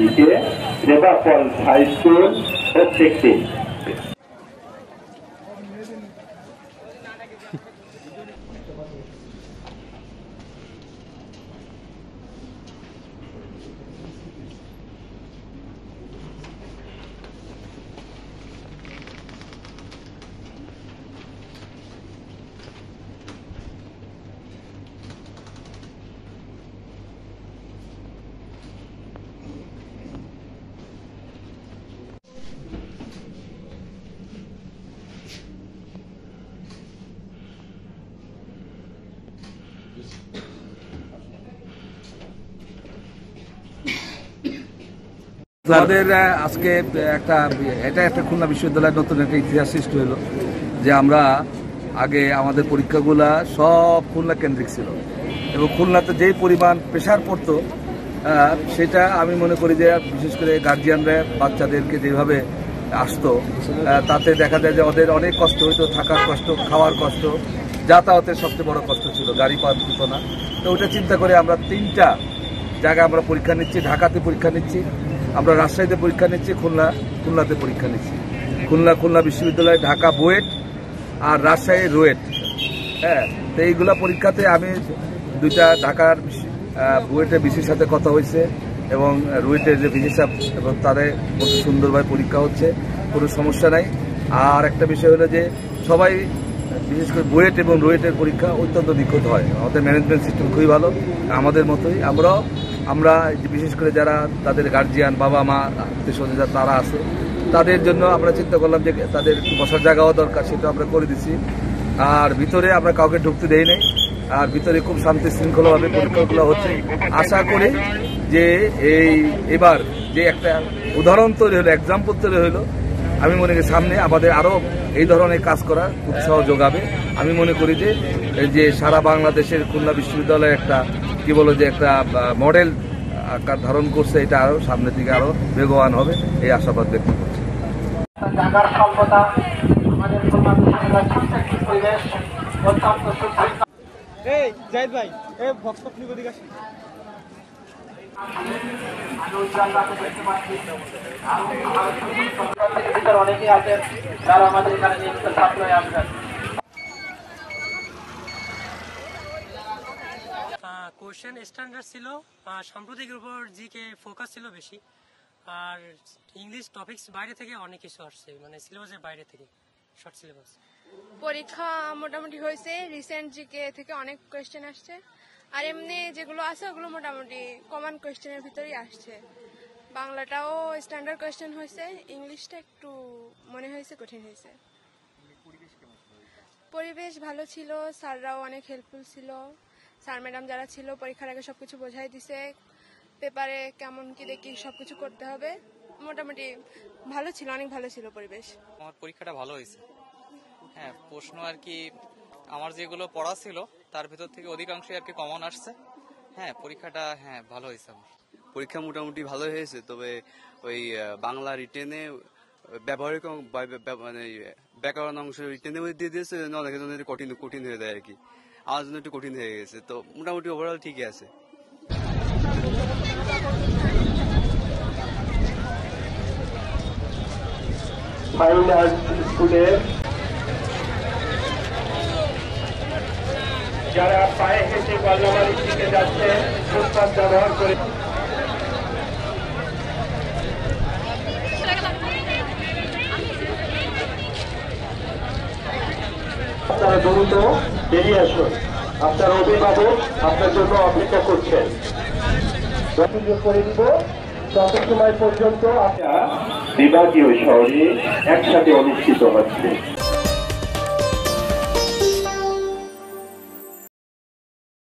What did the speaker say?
দিকে Reba false high school প্রত্যেকটি আমাদের আজকে একটা খুলনা বিশ্ববিদ্যালয়ের নতুন একটা ইতিহাস সৃষ্টি হলো যে আমরা আগে আমাদের পরীক্ষাগুলা সব খুলনা কেন্দ্রিক ছিল এবং খুলনাতে যেই পরিমাণ প্রেশার পড়তো সেটা আমি মনে করি যে বিশেষ করে গার্জিয়ানরা বাচ্চাদেরকে যেভাবে আসতো তাতে দেখা যায় যে ওদের অনেক কষ্ট হইতো, থাকার কষ্ট, খাওয়ার কষ্ট, যাতায়াতের সবচেয়ে বড় কষ্ট ছিল, গাড়ি পাওয়া যেত না। তো ওটা চিন্তা করে আমরা 3টা জায়গায় আমরা পরীক্ষা নিচ্ছি। ঢাকাতে পরীক্ষা নিচ্ছি, আমরা রাজশাহীতে পরীক্ষা নিচ্ছি, খুলনাতে পরীক্ষা নিচ্ছি। খুলনা বিশ্ববিদ্যালয়, ঢাকা বুয়েট আর রাজশাহী রুয়েট। হ্যাঁ, তো এইগুলা পরীক্ষাতে আমি 2টা ঢাকার বুয়েটে বিসির সাথে কথা হয়েছে এবং রুয়েটের যে ভিসি সাহেব এবং তাদের খুব সুন্দরভাবে পরীক্ষা হচ্ছে, কোনো সমস্যা নাই। আর একটা বিষয় হলো যে সবাই বিশেষ করে বুয়েট এবং রুয়েটের পরীক্ষা অত্যন্ত নিখুঁত হয়। আমাদের ম্যানেজমেন্ট সিস্টেম খুবই ভালো, আমাদের মতোই। আমরা বিশেষ করে যারা তাদের গার্জিয়ান, বাবা মা, আত্মীয়স্বজন তারা আছে, তাদের জন্য আমরা চিন্তা করলাম যে তাদের একটু বসার জায়গাও দরকার, সেটা আমরা করে দিচ্ছি। আর ভিতরে আমরা কাউকে ঢুকতে দেই নাই, আর ভিতরে খুব শান্তি শৃঙ্খলাভাবে পরীক্ষাগুলো হচ্ছে। আশা করি যে এবার যে একটা উদাহরণ তৈরি হলো, এক্সাম্পল তৈরি হলো, আমি মনে করি সামনে আমাদের আরও এই ধরনের কাজ করার উৎসাহ যোগাবে। আমি মনে করি যে সারা বাংলাদেশের খুলনা বিশ্ববিদ্যালয় একটা একটা মডেল আকার ধারণ করছে, এটা আরও সামনের দিকে আরও বেগবান হবে এই আশাবাদ ব্যক্ত করছি। অনেকেই আছেন যারা আমাদের এখানে নিয়মিত ছাত্র হয়ে আসবেন। কোশ্চেন স্ট্যান্ডার্ড ছিল, সাম্প্রতিকের উপর জিকে ফোকাস ছিল বেশি, আর ইংলিশ টপিকস বাইরে থেকে অনেক কিছু আসছে, মানে সিলেবাসের বাইরে থেকে শর্ট সিলেবাস। পরীক্ষা মোটামুটি হয়েছে, রিসেন্ট জিকে থেকে অনেক কোয়েশ্চেন আসছে, আর এমনি যেগুলো আছে ওগুলো মোটামুটি কমন কোয়েশ্চেনের ভিতরেই আসছে। বাংলাটাও স্ট্যান্ডার্ড কোয়েশ্চেন হয়েছে, ইংলিশটা একটু মনে হয়েছে কঠিন হয়েছে। পরিবেশ ভালো ছিল, স্যাররাও অনেক হেল্পফুল ছিল, স্যার ম্যাডাম যারা ছিল পরীক্ষার আগে সবকিছু বোঝাই দিছে, পেপারে কেমন কি দেখি সবকিছু করতে হবে। মোটামুটি ভালো ছিল, অনেক ভালো ছিল পরিবেশ। আমার পরীক্ষাটা ভালো হয়েছে। হ্যাঁ, প্রশ্ন আর কি আমার যেগুলো পড়া ছিল তার ভিতর থেকে অধিকাংশই আর কি কমন আসছে। হ্যাঁ, পরীক্ষাটা ভালো হয়েছে। আমার পরীক্ষা মোটামুটি ভালো হয়েছে, তবে ওই বাংলা রিটেনে ব্যবহারিক মানে ব্যাকরণ অংশ রিটেনে দিয়ে দিয়েছে, অনেকের জন্য কঠিন হয়ে যায় আর কি। আমার জন্য একটু কঠিন হয়ে গেছে, তো মোটামুটি ওভারঅল ঠিকই আছে। ফাইন আর্ট স্কুলের যারা পায়ে হেঁটে কল্যাণবাড়ির দিকে যাচ্ছে ফুটপাত ব্যবহার করে আপনারা দ্রুত বেরিয়ে আসুন। আপনার অভিভাবক আপনার জন্য অপেক্ষা করছেন। সুযোগ করে দিব তত সময় পর্যন্ত বিভাগীয় শহরে একসাথে অনুষ্ঠিত হচ্ছে।